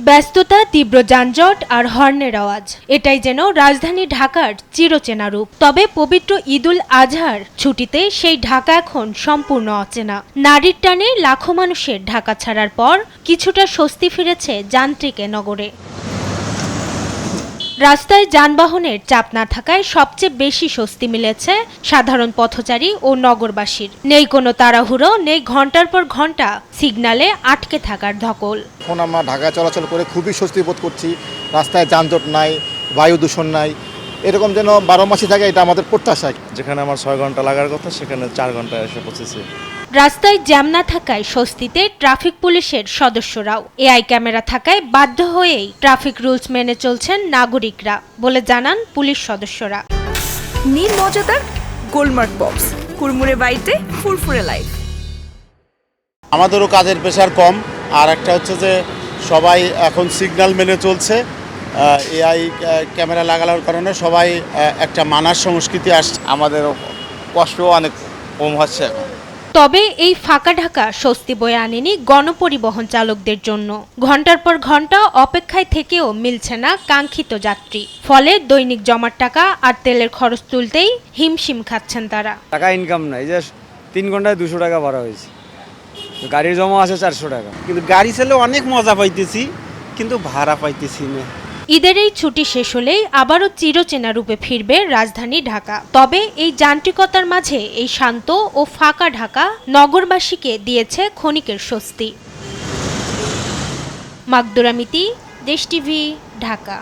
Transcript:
ব্যস্ততা, তীব্র যানজট আর হর্নের আওয়াজ, এটাই যেন রাজধানী ঢাকার চিরচেনা রূপ। তবে পবিত্র ঈদুল আজহার ছুটিতে সেই ঢাকা এখন সম্পূর্ণ অচেনা। নারীর টানে লাখো মানুষের ঢাকা ছাড়ার পর কিছুটা স্বস্তি ফিরেছে যান্ত্রিক এ নগরে। রাস্তায় যানবাহনের চাপ না থাকায় সবচেয়ে বেশি স্বস্তি মিলেছে সাধারণ পথচারী ও নগরবাসীর। নেই কোনো তাড়াহুড়ো, নেই ঘন্টার পর ঘন্টা সিগন্যালে আটকে থাকার ধকল। এখন আমরা ঢাকায় চলাচল করে খুবই স্বস্তি বোধ করছি। রাস্তায় যানজট নাই, বায়ু দূষণ নাই, এরকম যেন 12 মাসই থাকে, এটা আমাদের প্রত্যাশা। যেখানে আমার 6 ঘন্টা লাগার কথা সেখানে 4 ঘন্টায় এসে পৌঁছেছি। রাস্তায় জ্যাম না থাকায় স্বস্তিতে ট্রাফিক পুলিশের সদস্যরাও। এআই ক্যামেরা থাকায় বাধ্য হয়েই ট্রাফিক রুলস মেনে চলছেন নাগরিকরা বলে জানান পুলিশ সদস্যরা। নীল মজাদার গোলমার্ক বক্স, কুরমুরে বাইটে ফুরফুরে লাইফ। আমাদেরও কাজের প্রেশার কম, আর একটা হচ্ছে যে সবাই এখন সিগন্যাল মেনে চলছে। এআই ক্যামেরা লাগানোর কারণে সবাই একটা মানার সংস্কৃতি আসছে। আমাদের কষ্টও অনেক কম হচ্ছে এখন। তবে এই ফাঁকা ঢাকা স্বস্তি বয়ে আনেনি গণপরিবহন চালকদের জন্য। ঘন্টার পর ঘন্টা অপেক্ষায় থেকেও মিলছে না কাঙ্ক্ষিত যাত্রী। ফলে দৈনিক জমার টাকা আর তেলের খরচ তুলতেই হিমশিম খাচ্ছেন তারা। টাকা ইনকাম নাই, যে 3 ঘন্টায় 200 টাকা ভাড়া হয়েছে, গাড়ির জমা আছে 400 টাকা। কিন্তু গাড়ি চালে অনেক মজা পাইতেছি, কিন্তু ভাড়া পাইতেছি না। ঈদের এই ছুটি শেষ হলেই আবারও চিরচেনা রূপে ফিরবে রাজধানী ঢাকা। তবে এই যান্ত্রিকতার মাঝে এই শান্ত ও ফাঁকা ঢাকা নগরবাসীকে দিয়েছে ক্ষণিকের স্বস্তি। মাকদুরা মিতি, দেশ টিভি, ঢাকা।